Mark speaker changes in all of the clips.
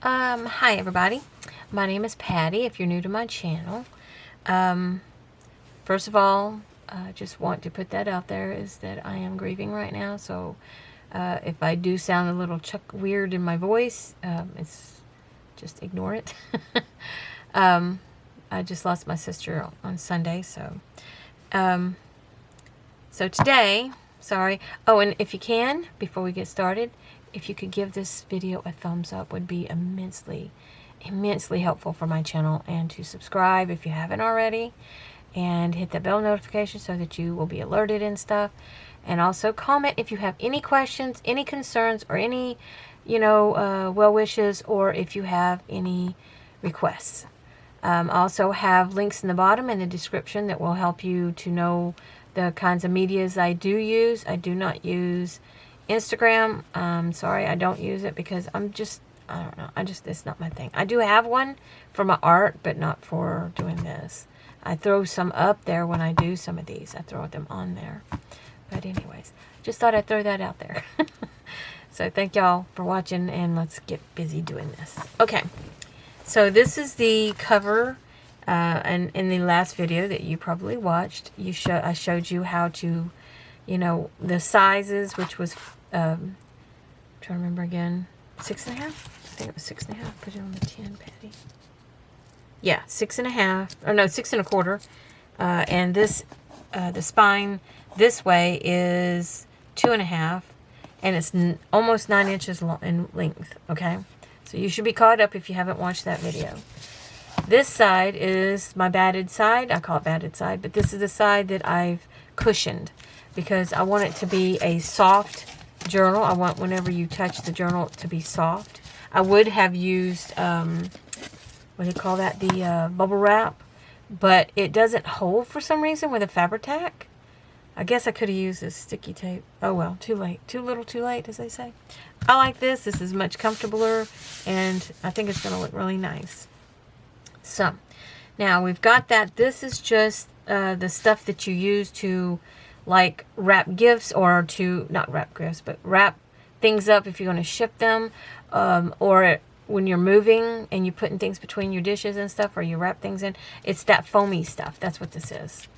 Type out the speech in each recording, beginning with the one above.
Speaker 1: Hi everybody. My name is Patty, if you're new to my channel. First of all, I just want to put that out there is that I am grieving right now, so if I do sound a little weird in my voice, it's just ignore it. I just lost my sister on Sunday, so today, sorry. Oh, and if you can, before we get started, if you could give this video a thumbs up would be immensely helpful for my channel, and to subscribe if you haven't already, and hit that bell notification so that you will be alerted and stuff. And also comment if you have any questions, any concerns, or any, well wishes, or if you have any requests. I also have links in the bottom in the description that will help you to know the kinds of medias I do use. I do not use Instagram. Sorry, I don't use it because I don't know. It's not my thing. I do have one for my art, but not for doing this. I throw some up there when I do some of these. I throw them on there. But anyways, just thought I'd throw that out there. So thank y'all for watching, and let's get busy doing this. Okay, so this is the cover. And in the last video that you probably watched, I showed you how to, the sizes, which was, trying to remember again, 6.5? I think it was 6.5. Put it on the 10, Patty. Yeah, 6.5, or no, 6 1/4. And this, the spine this way is 2.5, and it's almost 9 inches in length, okay? So you should be caught up if you haven't watched that video. This side is my batted side. I call it batted side, but this is the side that I've cushioned because I want it to be a soft journal. I want whenever you touch the journal to be soft. I would have used, what do you call that, the bubble wrap, but it doesn't hold for some reason with a Fabri-Tac. I guess I could have used this sticky tape. Oh well, too late. Too little, too late, as they say. I like this. This is much comfortabler, and I think it's going to look really nice. So, now we've got that. This is just the stuff that you use to, like, wrap gifts, or to, not wrap gifts, but wrap things up if you're going to ship them, or when you're moving and you're putting things between your dishes and stuff, or you wrap things in. It's that foamy stuff. That's what this is.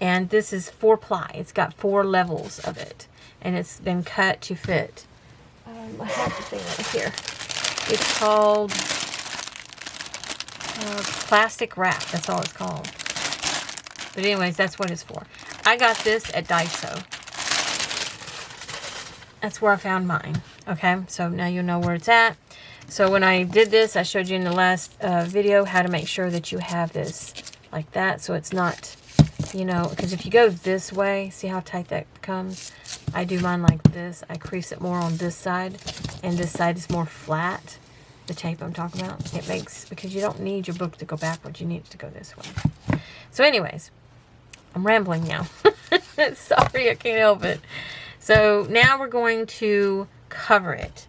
Speaker 1: And this is 4-ply. It's got 4 levels of it, and it's been cut to fit. I have the thing right here. It's called plastic wrap. That's all it's called. But anyways, that's what it's for. I got this at Daiso. That's where I found mine. Okay, so now you'll know where it's at. So when I did this, I showed you in the last video how to make sure that you have this like that, so it's not, because if you go this way, see how tight that comes? I do mine like this. I crease it more on this side, and this side is more flat. The tape I'm talking about. It makes, because you don't need your book to go backwards, you need it to go this way. So anyways, I'm rambling now. Sorry, I can't help it. So now we're going to cover it.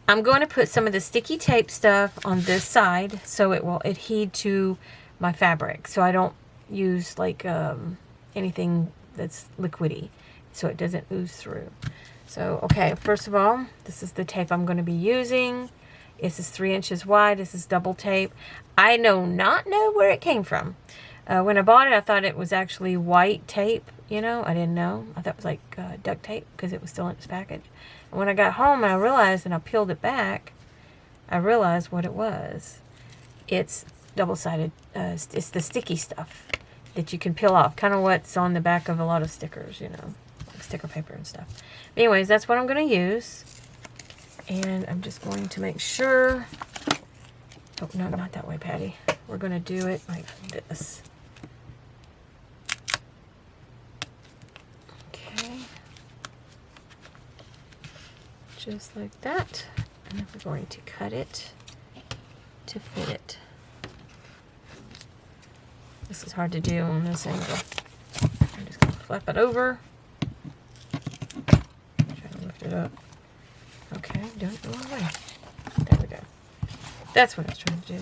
Speaker 1: I'm going to put some of the sticky tape stuff on this side so it will adhere to my fabric. So I don't use like anything that's liquidy, so it doesn't ooze through. So, okay, first of all, this is the tape I'm going to be using. This is 3 inches wide. This is double tape. I not know where it came from. When I bought it, I thought it was actually white tape. I didn't know. I thought it was like duct tape because it was still in its package. And when I got home and I realized, and I peeled it back, I realized what it was. It's double-sided. It's the sticky stuff that you can peel off. Kind of what's on the back of a lot of stickers, like sticker paper and stuff. Anyways, that's what I'm going to use. And I'm just going to make sure, oh, no, not that way, Patty. We're going to do it like this. Okay. Just like that. And then we're going to cut it to fit it. This is hard to do on this angle. I'm just going to flip it over. Try to lift it up. Okay, don't go away. There we go. That's what I was trying to do.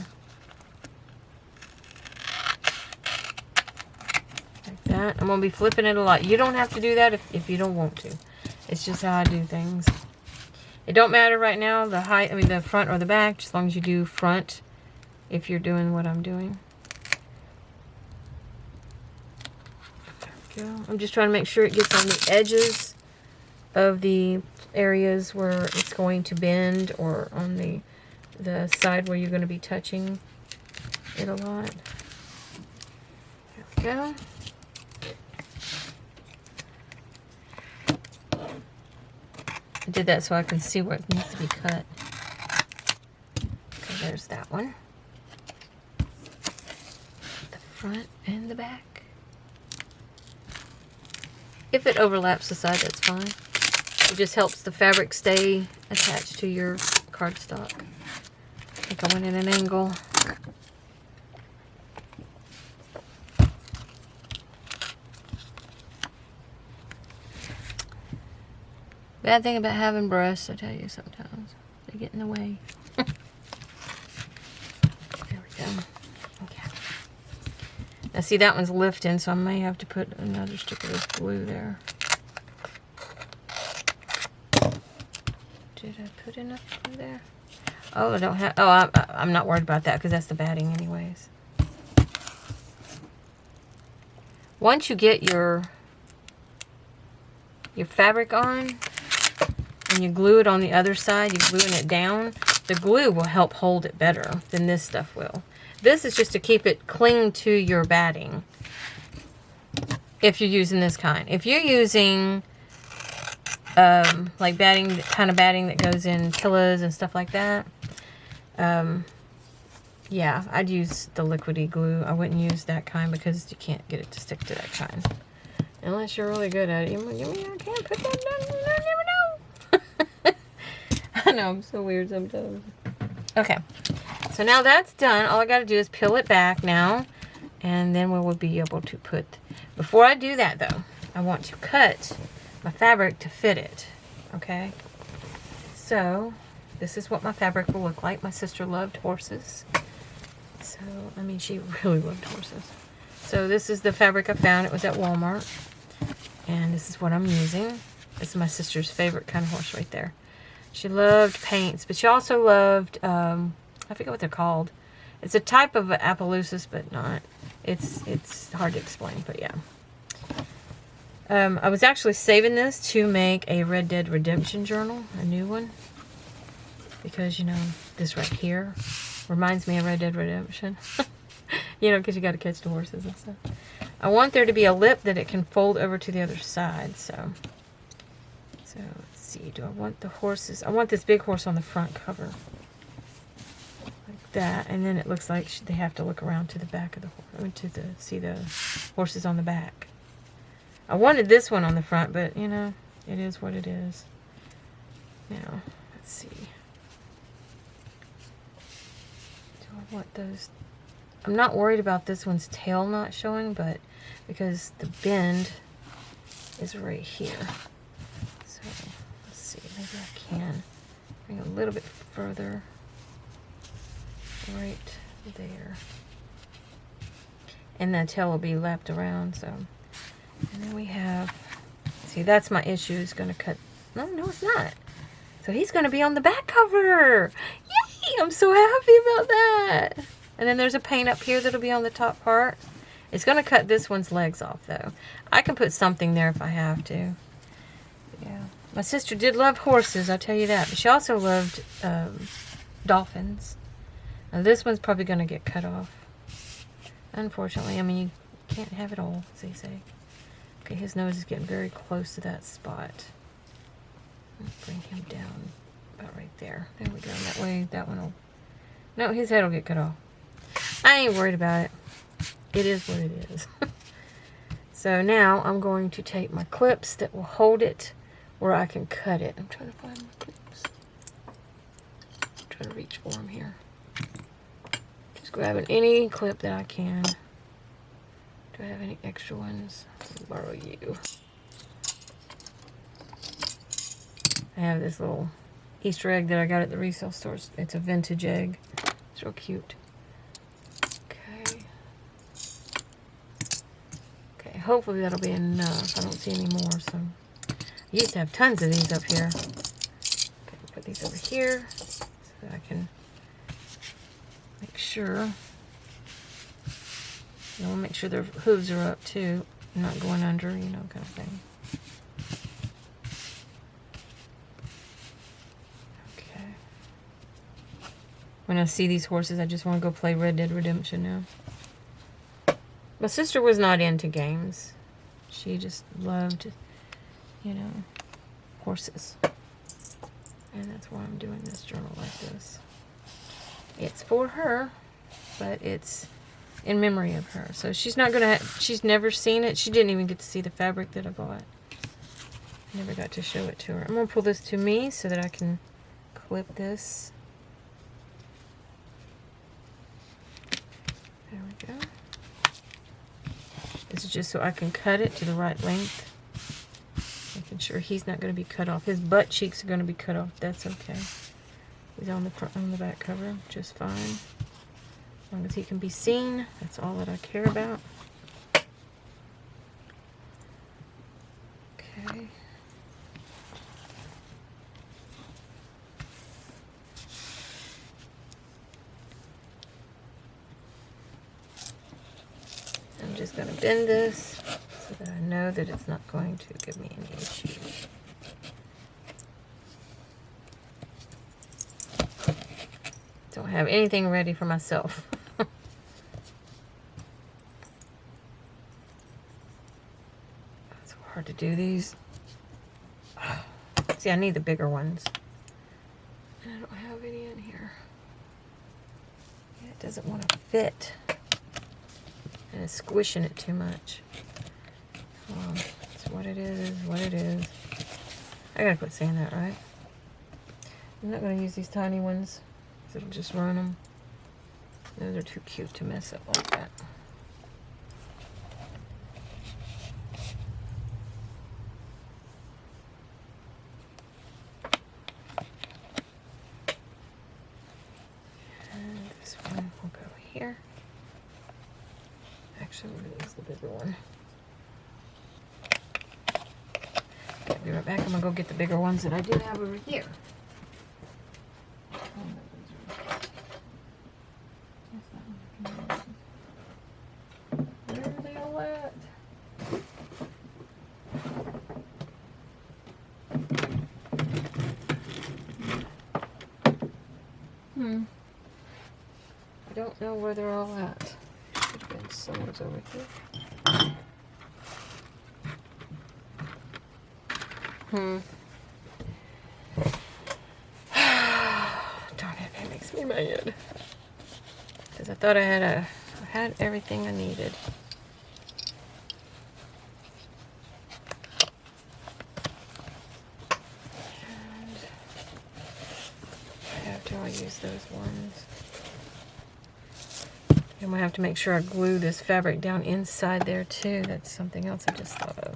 Speaker 1: Like that. I'm going to be flipping it a lot. You don't have to do that if you don't want to. It's just how I do things. It don't matter right now, the height, I mean the front or the back, just as long as you do front, if you're doing what I'm doing. There we go. I'm just trying to make sure it gets on the edges of the areas where it's going to bend, or on the side where you're going to be touching it a lot. There we go. I did that so I can see where it needs to be cut. Okay, there's that one. The front and the back. If it overlaps the side, that's fine. It just helps the fabric stay attached to your cardstock. I think I went in an angle. Bad thing about having breasts, I tell you, sometimes they get in the way. There we go. Okay. Now see, that one's lifting, so I may have to put another stick of this glue there. Did I put enough glue there? Oh, I don't have. Oh, I'm not worried about that because that's the batting, anyways. Once you get your fabric on, and you glue it on the other side, you're gluing it down, the glue will help hold it better than this stuff will. This is just to keep it cling to your batting, if you're using this kind. If you're using like batting, kind of batting that goes in pillows and stuff like that, yeah, I'd use the liquidy glue. I wouldn't use that kind because you can't get it to stick to that kind. Unless you're really good at it. You mean I can't put that down? I never know. I know, I'm so weird sometimes. Okay, so now that's done. All I got to do is peel it back now, and then we will be able to put... Before I do that, though, I want to cut my fabric to fit it, okay? So, this is what my fabric will look like. My sister loved horses. So, I mean, she really loved horses. So, this is the fabric I found. It was at Walmart. And this is what I'm using. This is my sister's favorite kind of horse right there. She loved paints, but she also loved, I forget what they're called. It's a type of Appaloosis, but not. It's hard to explain, but yeah. I was actually saving this to make a Red Dead Redemption journal, a new one. Because, you know, this right here reminds me of Red Dead Redemption. You know, because you got to catch the horses and stuff. I want there to be a lip that it can fold over to the other side, so let's see, do I want the horses? I want this big horse on the front cover. Like that, and then it looks like they have to look around to the back of the horse, see the horses on the back. I wanted this one on the front, but, you know, it is what it is. Now, let's see. Do I want those? I'm not worried about this one's tail not showing, but because the bend is right here. So, let's see, maybe I can bring a little bit further right there. And the tail will be lapped around, so. And then we have, see, that's my issue, is going to cut. No, it's not. So he's going to be on the back cover. Yay! I'm so happy about that. And then there's a paint up here that'll be on the top part. It's going to cut this one's legs off, though. I can put something there if I have to. Yeah. My sister did love horses, I'll tell you that. But she also loved dolphins. Now this one's probably going to get cut off. Unfortunately, I mean, you can't have it all, as they say. Okay, his nose is getting very close to that spot. Bring him down about right there. There we go. And that way, that one will... No, his head will get cut off. I ain't worried about it. It is what it is. So now I'm going to take my clips that will hold it where I can cut it. I'm trying to find my clips. I'm trying to reach for them here. Just grabbing any clip that I can. Do I have any extra ones? I'll borrow you. I have this little Easter egg that I got at the resale stores. It's a vintage egg. It's real cute. Okay, hopefully that'll be enough. I don't see any more, so. I used to have tons of these up here. Okay, put these over here so that I can make sure. I want to make sure their hooves are up too, not going under, you know, kind of thing. Okay. When I see these horses, I just want to go play Red Dead Redemption now. My sister was not into games. She just loved, you know, horses. And that's why I'm doing this journal like this. It's for her, but it's in memory of her. So she's not gonna she's never seen it. She didn't even get to see the fabric that I bought. Never got to show it to her. I'm gonna pull this to me so that I can clip this. There we go. This is just so I can cut it to the right length. Making sure he's not going to be cut off. His butt cheeks are going to be cut off. That's okay. He's on the front, on the back cover, just fine. As long as he can be seen, that's all that I care about. Okay. I'm just going to bend this so that I know that it's not going to give me any issues. Don't have anything ready for myself. It's hard to do these. See, I need the bigger ones. And I don't have any in here. Yeah, it doesn't want to fit. And it's squishing it too much. It's what it is, what it is. I gotta quit saying that, right? I'm not gonna use these tiny ones, because it'll just ruin them. Those are too cute to mess up like that. And this one will go here. Actually, we're gonna use the bigger one. Okay, be right back. I'm gonna go get the bigger ones that I do have over here. Where are they all at? I don't know where they're all at. Should have been someone's over here. Darn it, that makes me mad. Because I thought I had everything I needed. And I have to use those ones. I'm gonna have to make sure I glue this fabric down inside there too. That's something else I just thought of.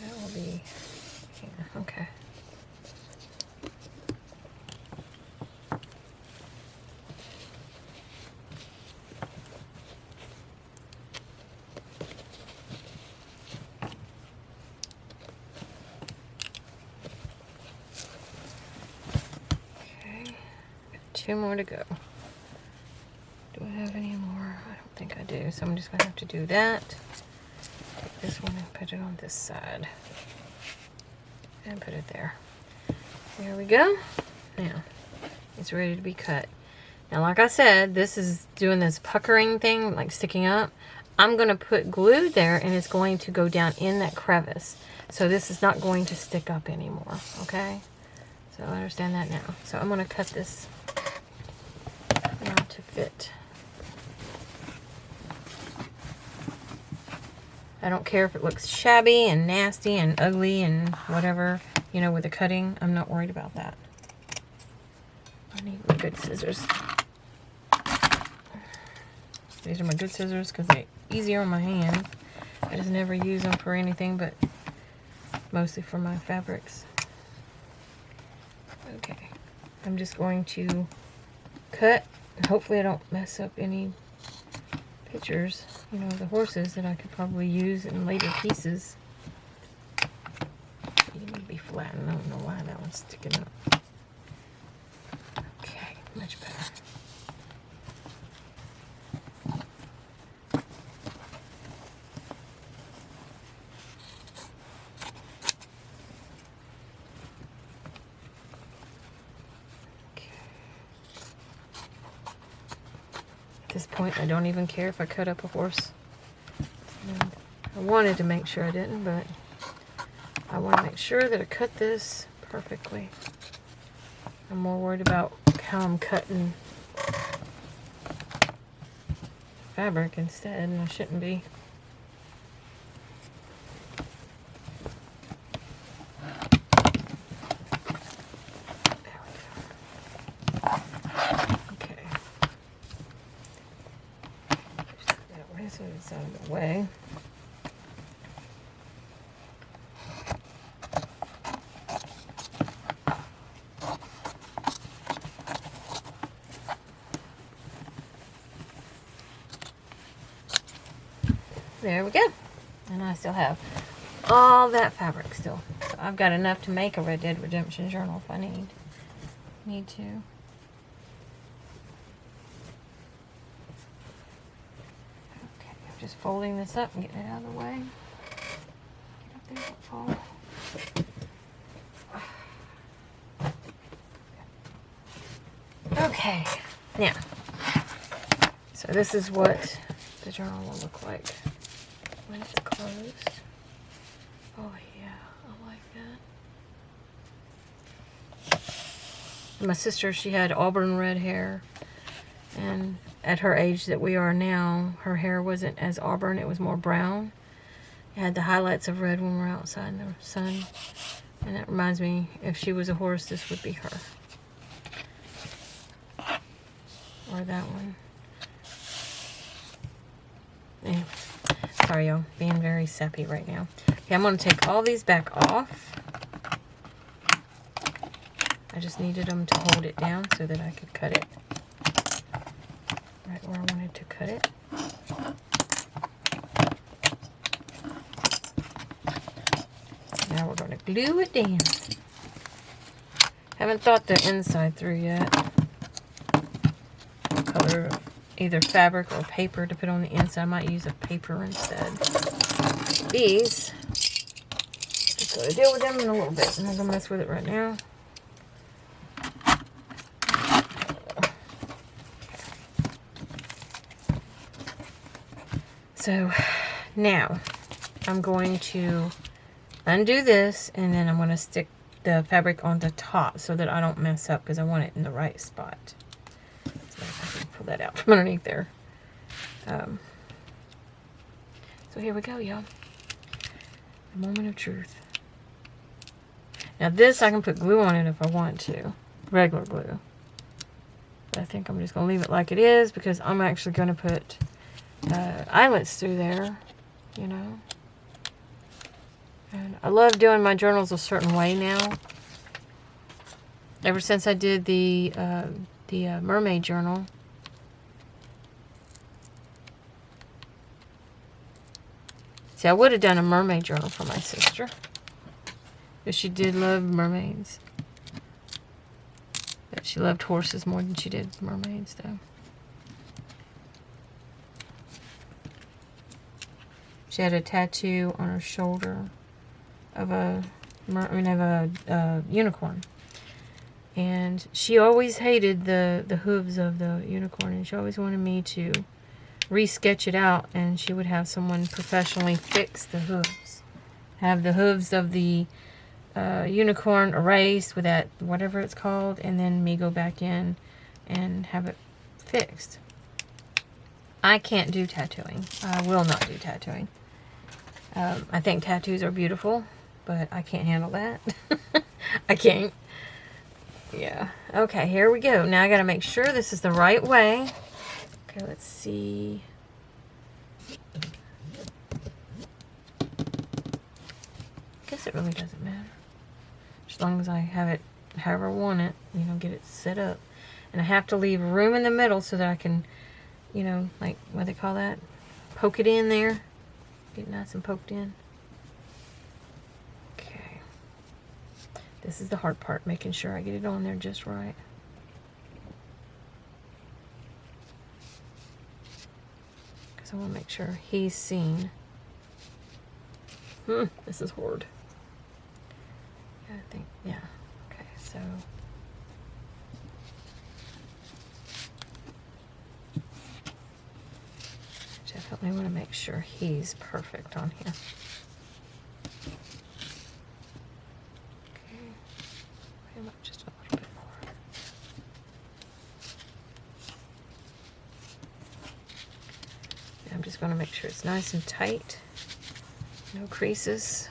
Speaker 1: That will be here. Okay. Two more to go. Do I have any more? I don't think I do. So I'm just going to have to do that. Take this one and put it on this side. And put it there. There we go. Now, it's ready to be cut. Now, like I said, this is doing this puckering thing, like sticking up. I'm going to put glue there, and it's going to go down in that crevice. So this is not going to stick up anymore, okay? So I understand that now. So I'm going to cut this now to fit. I don't care if it looks shabby and nasty and ugly and whatever, you know, with the cutting. I'm not worried about that. I need my good scissors. These are my good scissors because they're easier on my hand. I just never use them for anything but mostly for my fabrics. Okay, I'm just going to cut. Hopefully I don't mess up any pictures, you know, the horses that I could probably use in later pieces. You need to be flattened. I don't know why that one's sticking up. Okay, much better. At this point, I don't even care if I cut up a horse. And I wanted to make sure I didn't, but I want to make sure that I cut this perfectly. I'm more worried about how I'm cutting fabric instead, and I shouldn't be. So it's out of the way. There we go. And I still have all that fabric still. So I've got enough to make a Red Dead Redemption journal if I need to. Just folding this up and getting it out of the way. Get up there, don't fall. Okay, now, so this is what the journal will look like when it's closed. Oh yeah, I like that. My sister, she had auburn red hair, and at her age that we are now, her hair wasn't as auburn, it was more brown. It had the highlights of red when we're outside in the sun. And that reminds me, if she was a horse, this would be her. Or that one. Anyway, sorry y'all, being very sappy right now. Okay, I'm going to take all these back off. I just needed them to hold it down so that I could cut it right where I wanted to cut it. Now we're going to glue it down. Haven't thought the inside through yet. What color of either fabric or paper to put on the inside. I might use a paper instead. These, just got to deal with them in a little bit. I'm not going to mess with it right now. So now I'm going to undo this, and then I'm going to stick the fabric on the top so that I don't mess up, because I want it in the right spot. So I can pull that out from underneath there. So here we go, y'all. The moment of truth. Now this, I can put glue on it if I want to. Regular glue. But I think I'm just going to leave it like it is, because I'm actually going to put eyelets through there, you know. And I love doing my journals a certain way now. Ever since I did the mermaid journal. See, I would have done a mermaid journal for my sister, because she did love mermaids. But she loved horses more than she did mermaids, though. She had a tattoo on her shoulder of a unicorn, and she always hated the hooves of the unicorn, and she always wanted me to re-sketch it out, and she would have someone professionally fix the hooves, have the hooves of the unicorn erased with that whatever it's called, and then me go back in and have it fixed. I can't do tattooing. I will not do tattooing. I think tattoos are beautiful, but I can't handle that. I can't. Yeah. Okay, here we go. Now I gotta make sure this is the right way. Okay, let's see. I guess it really doesn't matter. As long as I have it however I want it, you know, get it set up. And I have to leave room in the middle so that I can you know, like, what do they call that? Poke it in there. Get it nice and poked in. Okay. This is the hard part, making sure I get it on there just right. Because I want to make sure he's seen. This is hard. I think, yeah. Okay, so... definitely want to make sure he's perfect on here. Okay, pretty much just a little bit more. And I'm just going to make sure it's nice and tight, no creases.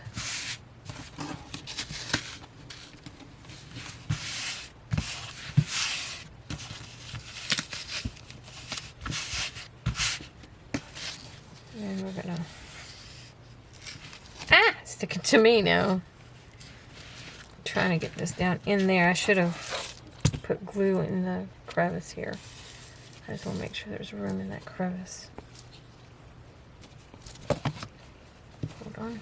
Speaker 1: And we're gonna, sticking to me now. I'm trying to get this down in there. I should have put glue in the crevice here. I just want to make sure there's room in that crevice. Hold on.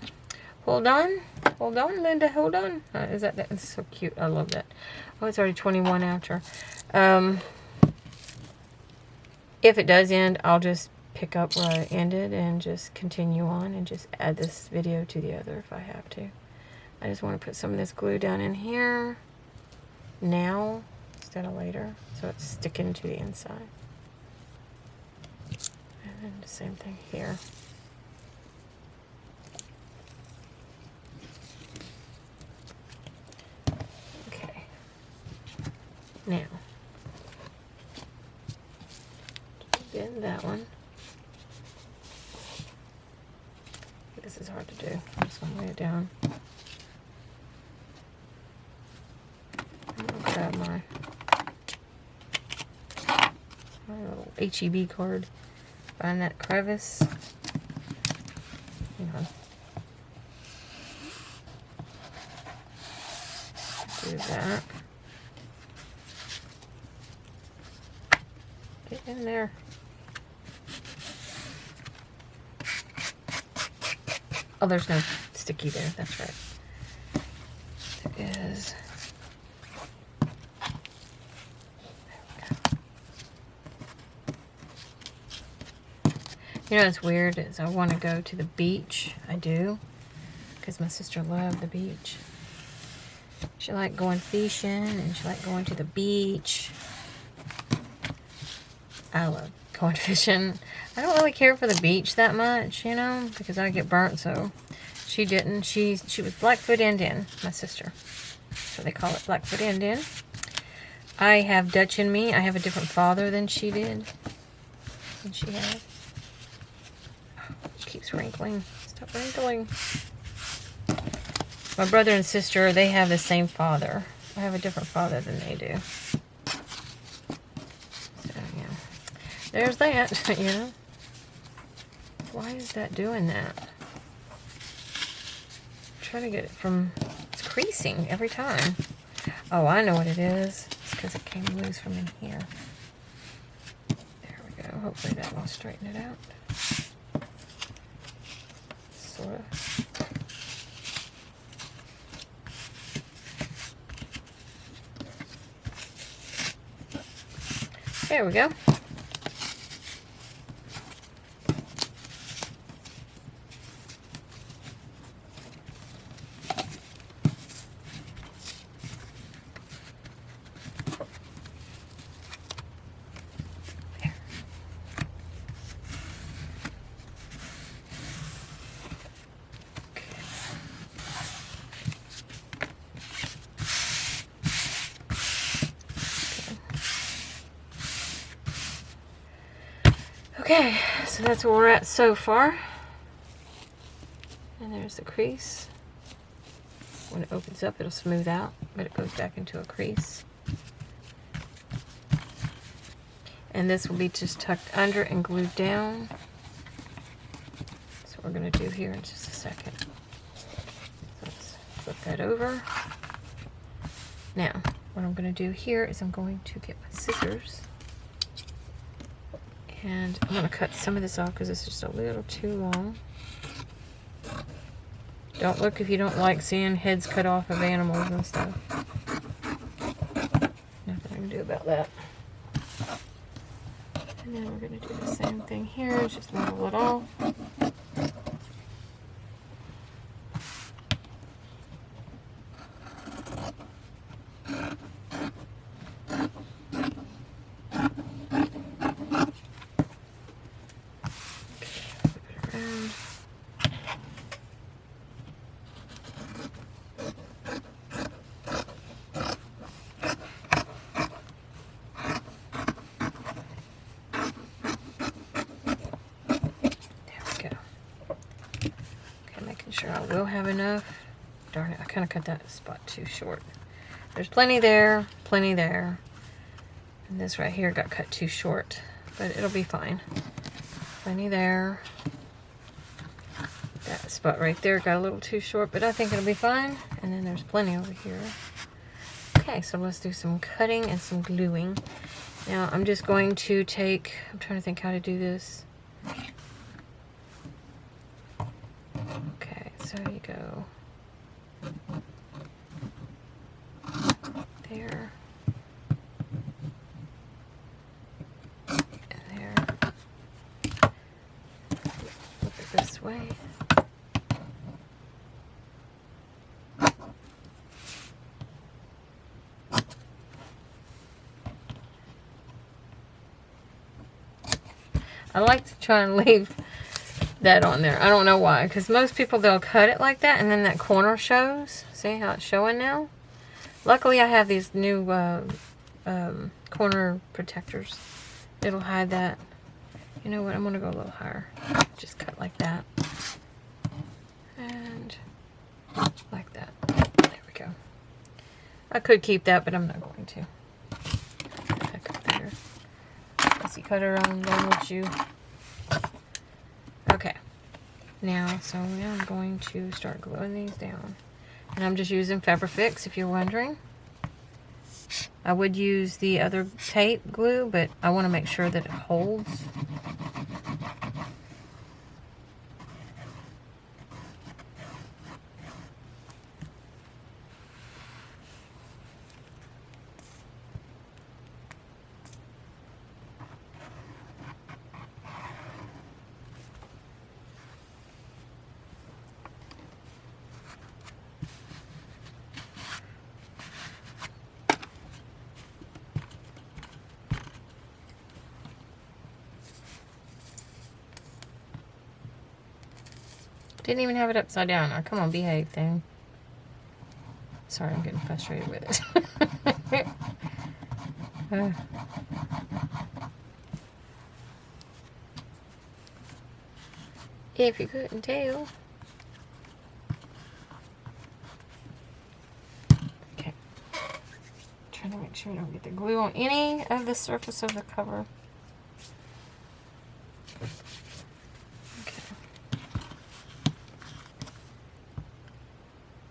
Speaker 1: Hold on. Hold on, Linda. Hold on. Is that's so cute. I love that. Oh, it's already 21 after. If it does end, I'll just pick up where I ended and just continue on and just add this video to the other if I have to. I just want to put some of this glue down in here now instead of later, so it's sticking to the inside. And then the same thing here. Okay. Now, bend that one. This is hard to do. I'm just going to lay it down. I'm going to grab my little HEB card. Find that crevice. Hang on. Do that. Get in there. Oh, there's no sticky there. That's right. There is. You know what's weird is I want to go to the beach. I do. Because my sister loved the beach. She liked going fishing and she liked going to the beach. I love going fishing. I don't really care for the beach that much, you know, because I get burnt, so she didn't. She was Blackfoot Indian, my sister. So they call it Blackfoot Indian. I have Dutch in me. I have a different father than she did. Than she had. Oh, it keeps wrinkling. Stop wrinkling. My brother and sister, they have the same father. I have a different father than they do. So, yeah. There's that, you know. Why is that doing that? I'm trying to get it from... It's creasing every time. Oh, I know what it is. It's because it came loose from in here. There we go. Hopefully that will straighten it out. Sort of. There we go. Okay, so that's where we're at so far. And there's the crease. When it opens up, it'll smooth out, but it goes back into a crease. And this will be just tucked under and glued down. That's what we're going to do here in just a second. So let's flip that over. Now, what I'm going to do here is I'm going to get my scissors. And I'm going to cut some of this off because it's just a little too long. Don't look if you don't like seeing heads cut off of animals and stuff. Nothing I can do about that. And then we're going to do the same thing here, just level it off. Sure I will have enough. Darn it, I kind of cut that spot too short. There's plenty there, plenty there. And this right here got cut too short, but it'll be fine. Plenty there. That spot right there got a little too short, but I think it'll be fine. And then there's plenty over here. Okay, so let's do some cutting and some gluing. Now I'm just going to take, I'm trying to think how to do this. So you go there and there. Flip it this way. I like to try and leave that on there. I don't know why, because most people, they'll cut it like that and then that corner shows. See how it's showing now? Luckily I have these new corner protectors. It'll hide that. You know what, I'm gonna go a little higher. Just cut like that and like that. There we go. I could keep that, but I'm not going to. Back up there. Easy cutter on level you. Okay, now I'm going to start gluing these down. And I'm just using Fabrifix, if you're wondering. I would use the other tape glue, but I want to make sure that it holds. Didn't even have it upside down. Oh, come on, behave, thing. Sorry, I'm getting frustrated with it. If you couldn't tell. Okay. Trying to make sure I don't get the glue on any of the surface of the cover.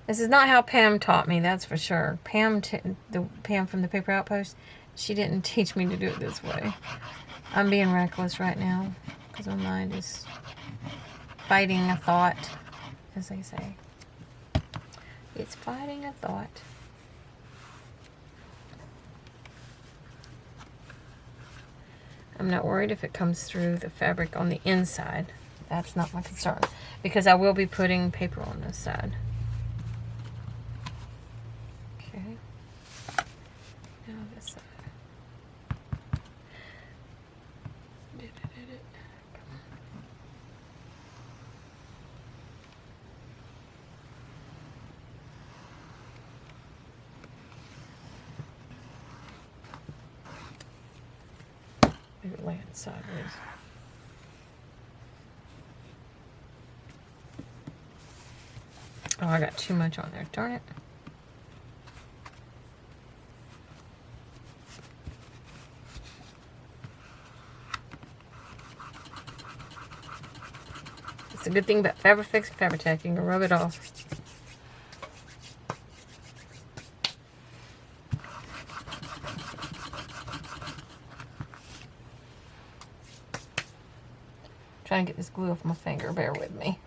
Speaker 1: This is not how Pam taught me, that's for sure. Pam from the Paper Outpost, she didn't teach me to do it this way. I'm being reckless right now because my mind is fighting a thought, as they say. It's fighting a thought. I'm not worried if it comes through the fabric on the inside. That's not my concern because I will be putting paper on this side. Maybe lay it sideways. Oh, I got too much on there. Darn it. It's a good thing about Fabrifix and Fabri-Tac. You can rub it off. trying to get this glue off my finger. Bear with me.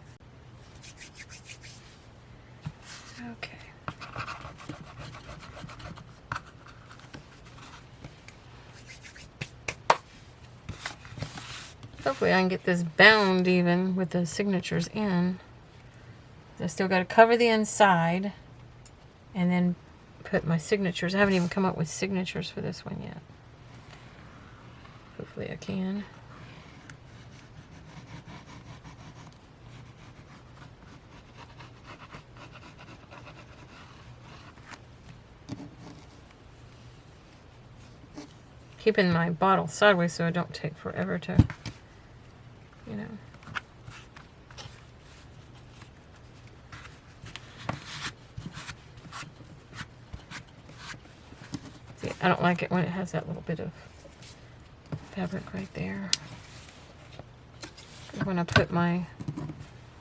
Speaker 1: Okay. Hopefully I can get this bound even with the signatures in. I still got to cover the inside and then put my signatures. I haven't even come up with signatures for this one yet. Hopefully I can. Keeping my bottle sideways so it don't take forever to, you know. See, I don't like it when it has that little bit of fabric right there. When I put my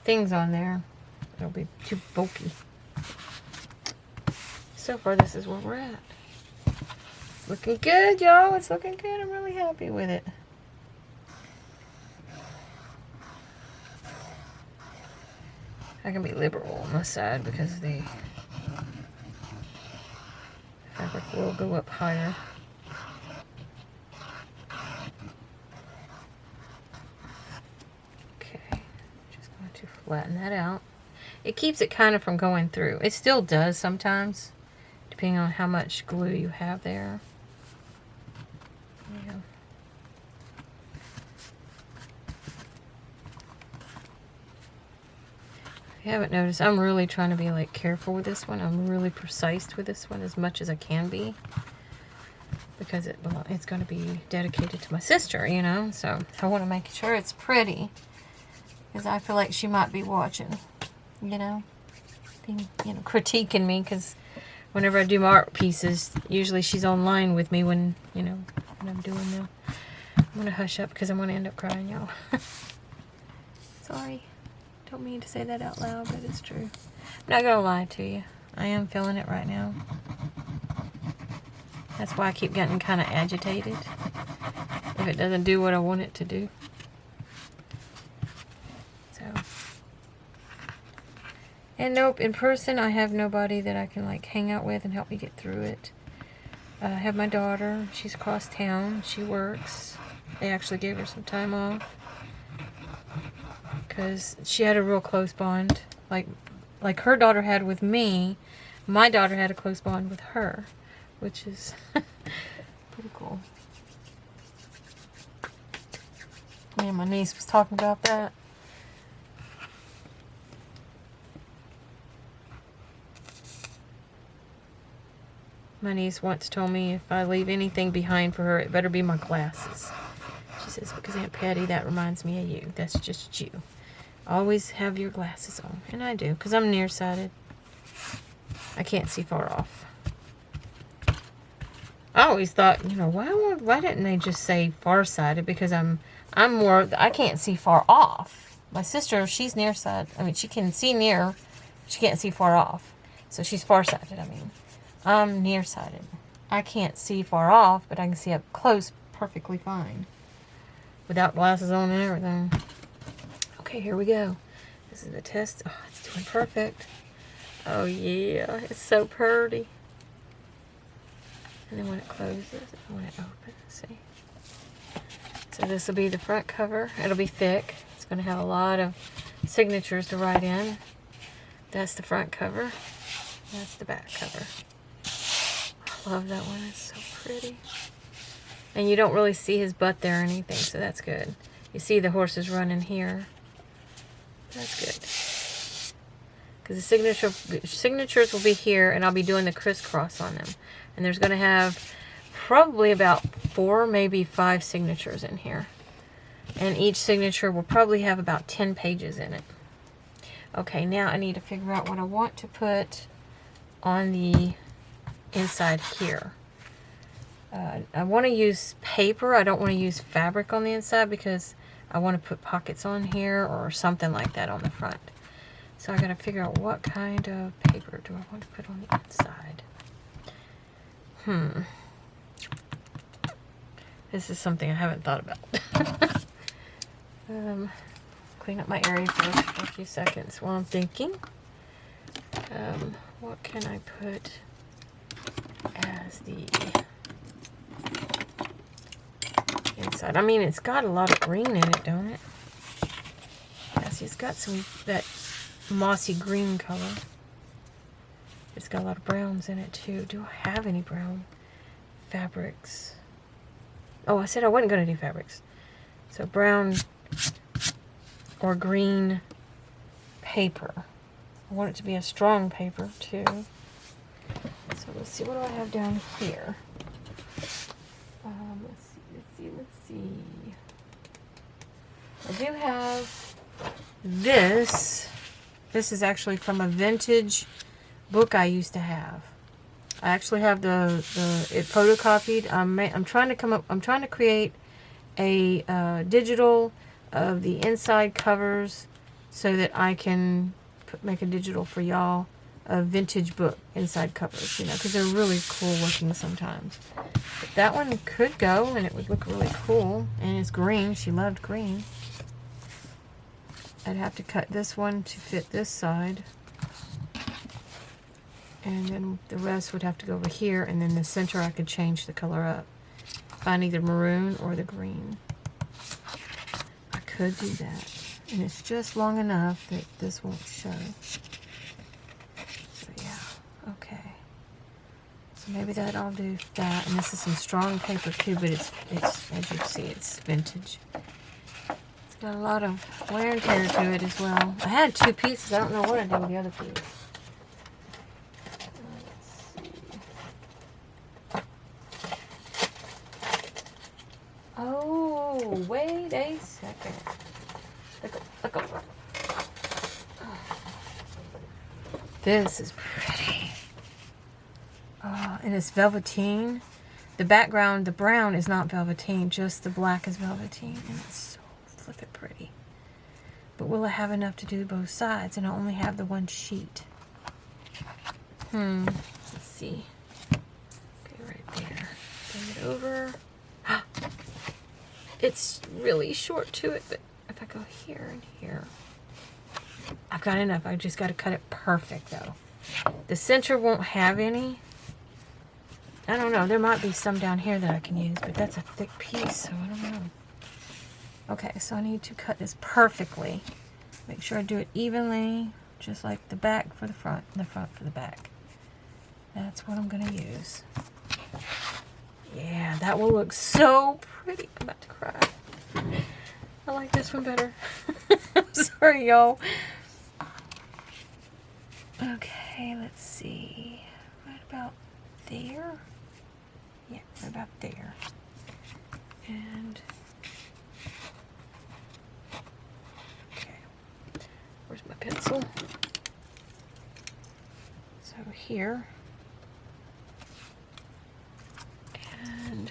Speaker 1: things on there, it'll be too bulky. So far, this is where we're at. It's looking good, y'all. It's looking good. I'm really happy with it. I can be liberal on this side because the fabric will go up higher. Okay, just going to flatten that out. It keeps it kind of from going through. It still does sometimes, depending on how much glue you have there. Yeah. If you haven't noticed, I'm really trying to be like careful with this one. I'm really precise with this one as much as I can be, because it's going to be dedicated to my sister, you know. So I want to make sure it's pretty, because I feel like she might be watching, you know, critiquing me, because whenever I do my art pieces, usually she's online with me when, you know, when I'm doing them. I'm going to hush up because I'm going to end up crying, y'all. Sorry. Don't mean to say that out loud, but it's true. I'm not going to lie to you. I am feeling it right now. That's why I keep getting kind of agitated if it doesn't do what I want it to do. So. And nope, in person I have nobody that I can like hang out with and help me get through it. I have my daughter. She's across town. She works. They actually gave her some time off because she had a real close bond, like her daughter had with me. My daughter had a close bond with her, which is pretty cool. Me and my niece was talking about that. My niece once told me if I leave anything behind for her, it better be my glasses. She says, because Aunt Patty, that reminds me of you. That's just you. Always have your glasses on. And I do, because I'm nearsighted. I can't see far off. I always thought, you know, why didn't they just say farsighted? Because I can't see far off. My sister, she's nearsighted. I mean, she can see near, she can't see far off. So she's farsighted, I mean. I'm nearsighted. I can't see far off, but I can see up close perfectly fine. Without glasses on and everything. Okay, here we go. This is the test. Oh, it's doing perfect. Oh yeah, it's so pretty. And then when it closes, and when it opens, see. So this will be the front cover. It'll be thick. It's going to have a lot of signatures to write in. That's the front cover. That's the back cover. I love that one. It's so pretty. And you don't really see his butt there or anything, so that's good. You see the horses running here. That's good. Because the signatures will be here, and I'll be doing the crisscross on them. And there's going to have probably about 4, maybe 5 signatures in here. And each signature will probably have about 10 pages in it. Okay, now I need to figure out what I want to put on the inside here. I want to use paper. I don't want to use fabric on the inside because I want to put pockets on here or something like that on the front. So I got to figure out what kind of paper do I want to put on the inside. This is something I haven't thought about. clean up my area first for a few seconds while I'm thinking. What can I put as the inside? I mean, it's got a lot of green in it, don't it? Yeah, see, it's got some, that mossy green color. It's got a lot of browns in it too. Do I have any brown fabrics? Oh, I said I wasn't going to do fabrics. So brown or green paper. I want it to be a strong paper too. So let's see, what do I have down here? Let's see. I do have this. This is actually from a vintage book I used to have. I actually have it photocopied. I'm trying to create a digital of the inside covers so that I can make a digital for y'all of vintage book inside covers, you know, because they're really cool looking sometimes. But that one could go and it would look really cool, and it's green. She loved green. I'd have to cut this one to fit this side, and then the rest would have to go over here, and then the center I could change the color up, find either maroon or the green. I could do that, and it's just long enough that this won't show. So yeah, okay. So maybe that I'll do that, and this is some strong paper too, but it's as you see, it's vintage. It's got a lot of wear and tear to it as well. I had two pieces. I don't know what I did with the other piece. Oh, wait a second. Look over. This is pretty. And it's velveteen. The background, the brown is not velveteen, just the black is velveteen. And it's so flippin' pretty. But will I have enough to do both sides? And I only have the one sheet. Let's see. Okay, right there. Bring it over. It's really short to it, but if I go here and here, I've got enough. I just got to cut it perfect, though. The center won't have any. I don't know. There might be some down here that I can use, but that's a thick piece, so I don't know. Okay, so I need to cut this perfectly. Make sure I do it evenly, just like the back for the front and the front for the back. That's what I'm going to use. Yeah, that will look so pretty. I'm about to cry. I like this one better. I'm sorry, y'all. Okay, let's see. Right about there. Yeah, right about there. And okay, where's my pencil? So here. And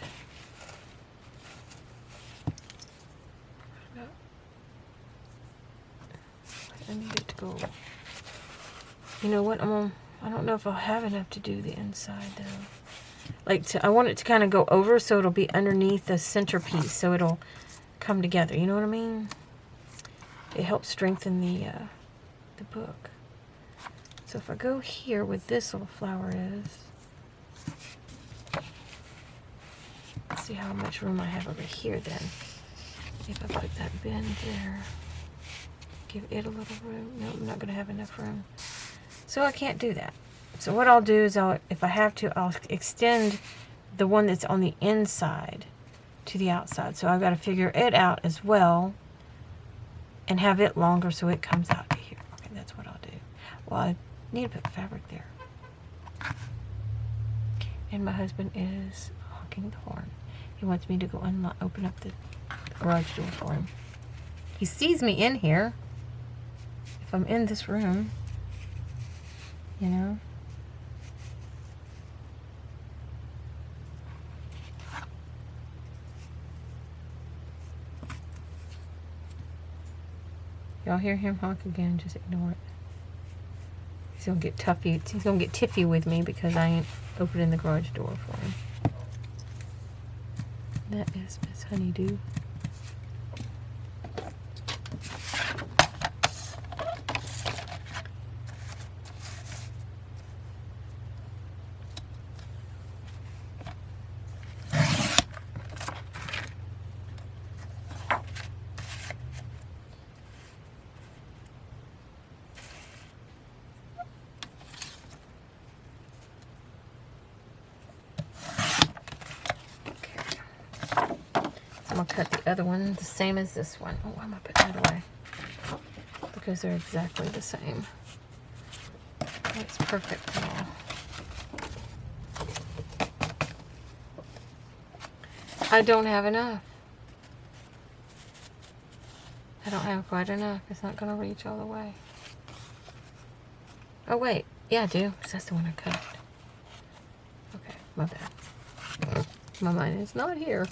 Speaker 1: I need it to go. You know what? I don't know if I'll have enough to do the inside though. I want it to kind of go over so it'll be underneath the centerpiece, so it'll come together. You know what I mean? It helps strengthen the book. So if I go here where this little flower is. Let's see how much room I have over here then. If I put that bend there, give it a little room. No, I'm not going to have enough room. So I can't do that. So what I'll do is if I have to, I'll extend the one that's on the inside to the outside. So I've got to figure it out as well and have it longer so it comes out to here. Okay, that's what I'll do. Well, I need to put fabric there. And my husband is honking the horn. He wants me to go open up the garage door for him. He sees me in here. If I'm in this room, you know. Y'all hear him honk again? Just ignore it. He's gonna get toughy. He's gonna get tiffy with me because I ain't opening the garage door for him. That is Miss Honeydew. cut the other one the same as this one. Oh, why am I putting that away? Because they're exactly the same. That's perfect now. I don't have enough. I don't have quite enough. It's not going to reach all the way. Oh, wait. Yeah, I do. Because that's the one I cut. Okay, my bad. My mind is not here.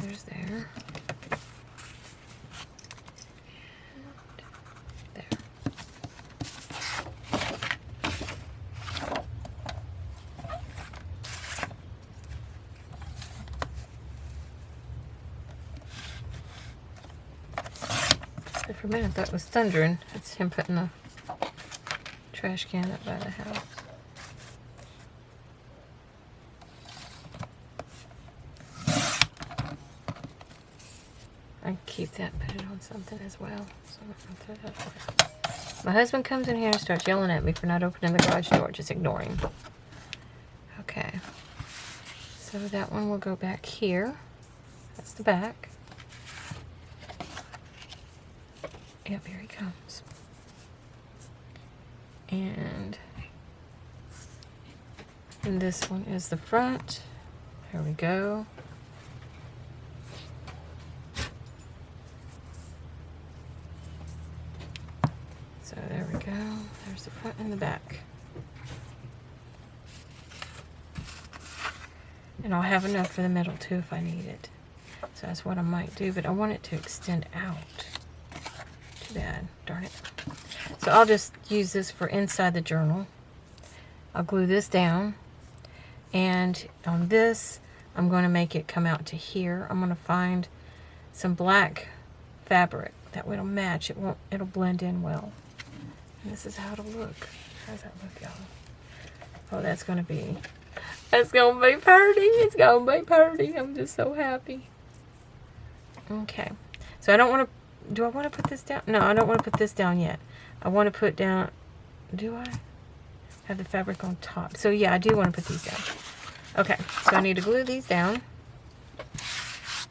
Speaker 1: There's there. There. For a minute, I thought it was thundering. It's him putting a trash can up by the house. I keep that and put it on something as well. So I'm gonna throw that away. My husband comes in here and starts yelling at me for not opening the garage door. Just ignore him. Okay. So that one will go back here. That's the back. Yep, here he comes. And this one is the front. There we go. So there we go. There's the front and the back. And I'll have enough for the middle too if I need it. So that's what I might do, but I want it to extend out. Too bad, darn it. So I'll just use this for inside the journal. I'll glue this down. And on this, I'm going to make it come out to here. I'm going to find some black fabric. That way it'll match. It'll blend in well. And this is how it'll look. How's that look, y'all? Oh, that's going to be pretty. It's going to be pretty. I'm just so happy. Okay. So I don't want to, do I want to put this down? No, I don't want to put this down yet. I want to put down, do I? Have the fabric on top. So yeah, I do want to put these down. Okay, so I need to glue these down.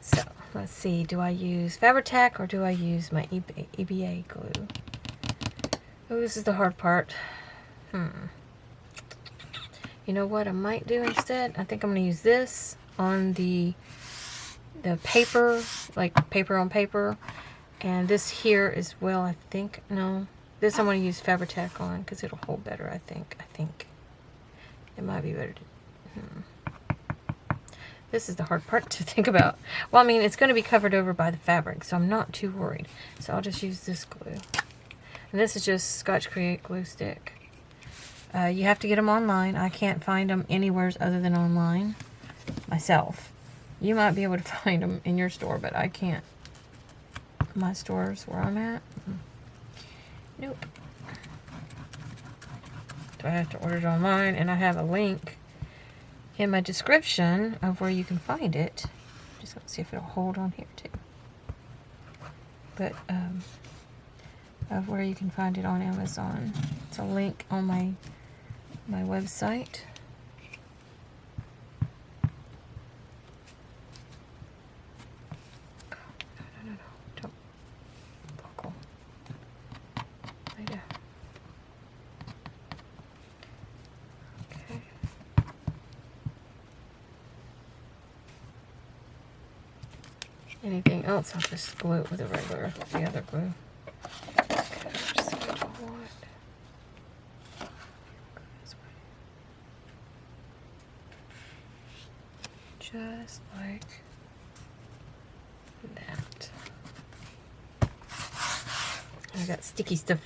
Speaker 1: So let's see, do I use Fabri-Tac or do I use my EBA glue? Oh, this is the hard part. You know what I might do instead? I think I'm going to use this on the paper, like paper on paper. And this here as well, I think. No, this I'm going to use Fabri-Tac on because it'll hold better, I think. It might be better to... This is the hard part to think about. Well, I mean, it's going to be covered over by the fabric, so I'm not too worried. So I'll just use this glue. And this is just Scotch Create glue stick. You have to get them online. I can't find them anywhere other than online myself. You might be able to find them in your store, but I can't. My store's where I'm at. Nope. So I have to order it online, and I have a link in my description of where you can find it. Just going to see if it'll hold on here too. But of where you can find it on Amazon. It's a link on my website. No. Don't buckle. Lay down. Okay. Anything else, I'll just glue it with the other glue. Okay, just see what I want. Just like that. I got sticky stuff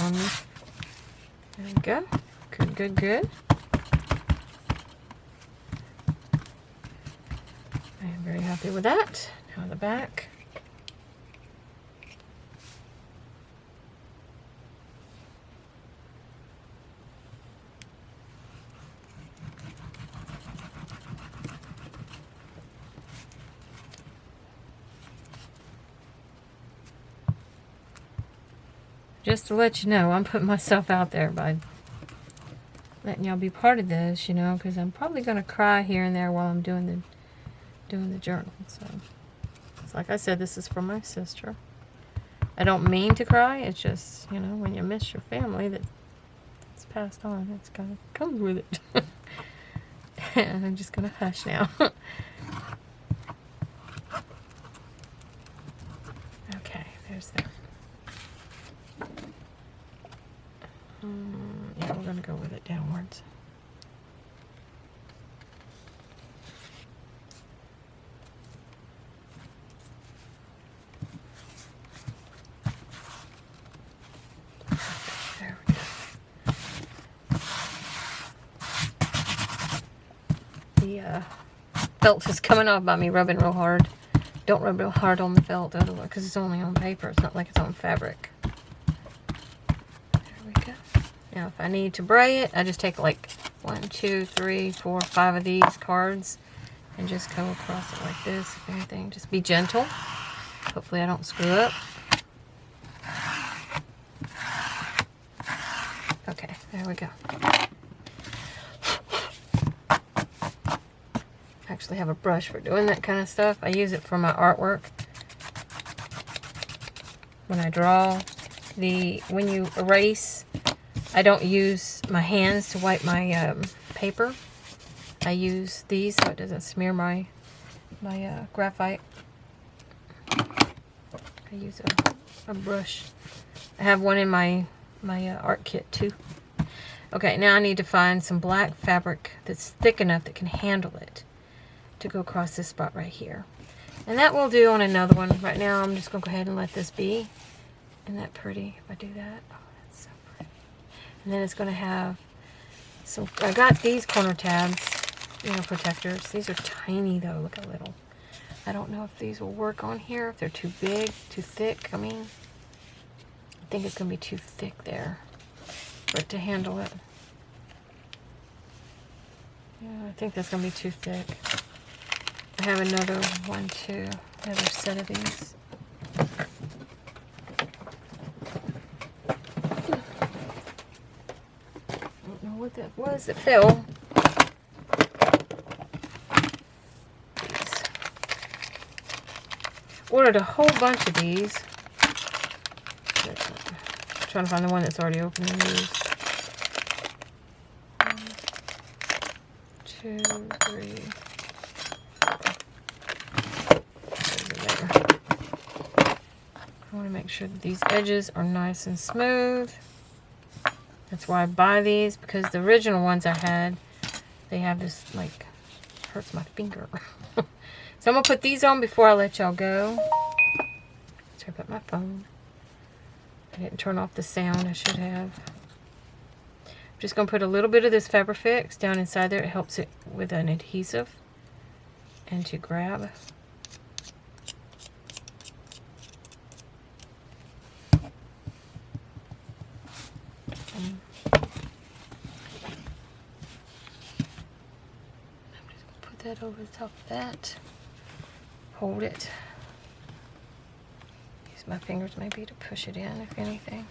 Speaker 1: on me. There we go. Good. I am very happy with that. Now the back. Just to let you know, I'm putting myself out there by letting y'all be part of this, you know, because I'm probably going to cry here and there while I'm doing the journal. So, it's like I said, this is for my sister. I don't mean to cry. It's just, you know, when you miss your family that's passed on, it's kind of comes with it. And I'm just going to hush now. Okay, there's that. Yeah, we're going to go with it downwards. There we go. The felt is coming off by me rubbing real hard. Don't rub real hard on the felt, because it's only on paper. It's not like it's on fabric. There we go. Now, if I need to bray it, I just take like 1, 2, 3, 4, 5 of these cards and just go across it like this. If anything, just be gentle. Hopefully I don't screw up. Okay, there we go. I actually have a brush for doing that kind of stuff. I use it for my artwork. When I draw, when you erase, I don't use my hands to wipe my paper. I use these so it doesn't smear my graphite. I use a brush. I have one in my art kit too. Okay, now I need to find some black fabric that's thick enough that can handle it to go across this spot right here. And that will do on another one. Right now I'm just going to go ahead and let this be. Isn't that pretty if I do that? Oh, that's so pretty. And then it's going to have some, I got these corner tabs, you know, protectors. These are tiny though, look how little. I don't know if these will work on here, if they're too big, too thick. I mean, I think it's going to be too thick there for it to handle it. Yeah, I think that's going to be too thick. I have another one too, another set of these. I don't know what that was that fell. These. Ordered a whole bunch of these. I'm trying to find the one that's already open and used. 1, 2, 3. I want to make sure that these edges are nice and smooth. That's why I buy these, because the original ones I had, they have this, like, hurts my finger. So I'm going to put these on before I let y'all go. Let's turn up my phone. I didn't turn off the sound, I should have. I'm just going to put a little bit of this Fabrifix down inside there. It helps it with an adhesive and to grab. That over the top of that. Hold it. Use my fingers maybe to push it in, if anything.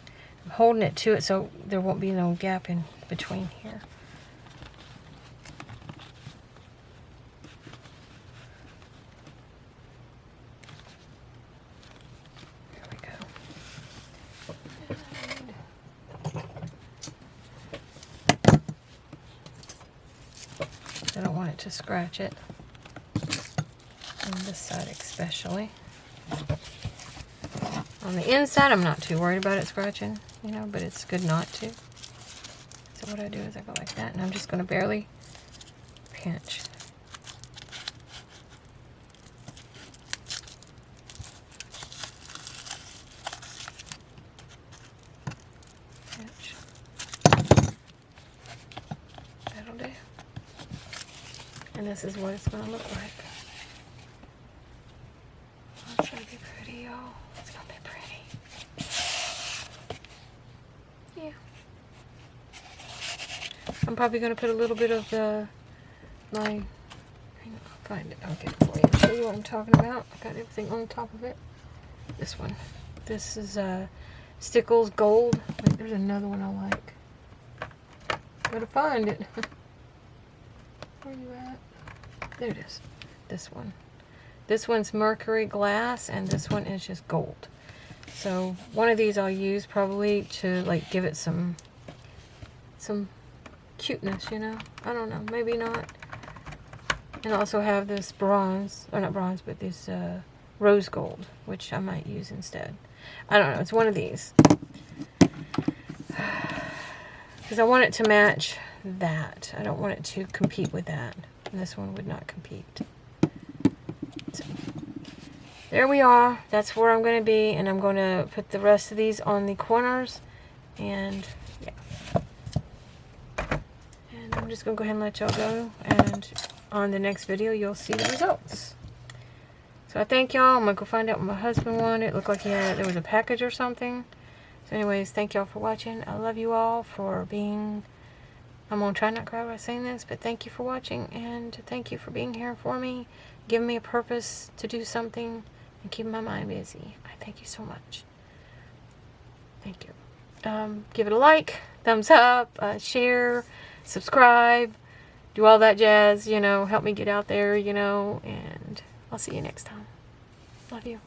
Speaker 1: I'm holding it to it so there won't be no gap in between here. There we go. I don't want it to scratch it, on this side especially. On the inside, I'm not too worried about it scratching, you know, but it's good not to. So what I do is I go like that, and I'm just going to barely pinch. Pinch. That'll do. And this is what it's going to look like. It's going to be pretty, y'all. It's going to be pretty. Yeah. I'm probably going to put a little bit of I'll find it. I'll get it for you and show you what I'm talking about. I got everything on top of it. This one. This is Stickles Gold. Wait, there's another one I like. Gotta find it. Where are you at? There it is. This one. This one's mercury glass, and this one is just gold. So one of these I'll use probably to like give it some cuteness, you know. I don't know, maybe not. And I also have this bronze, or not bronze, but this rose gold, which I might use instead. I don't know, it's one of these. Because I want it to match that. I don't want it to compete with that. And this one would not compete. So, there we are. That's where I'm going to be. And I'm going to put the rest of these on the corners. And, yeah. And I'm just going to go ahead and let y'all go. And on the next video, you'll see the results. So I thank y'all. I'm going to go find out what my husband wanted. It looked like there was a package or something. So anyways, thank y'all for watching. I love you all for being... I'm going to try not to cry by saying this, but thank you for watching. And thank you for being here for me. Giving me a purpose to do something. And keeping my mind busy. I thank you so much. Thank you. Give it a like. Thumbs up. Share. Subscribe. Do all that jazz, you know. Help me get out there, you know. And I'll see you next time. Love you.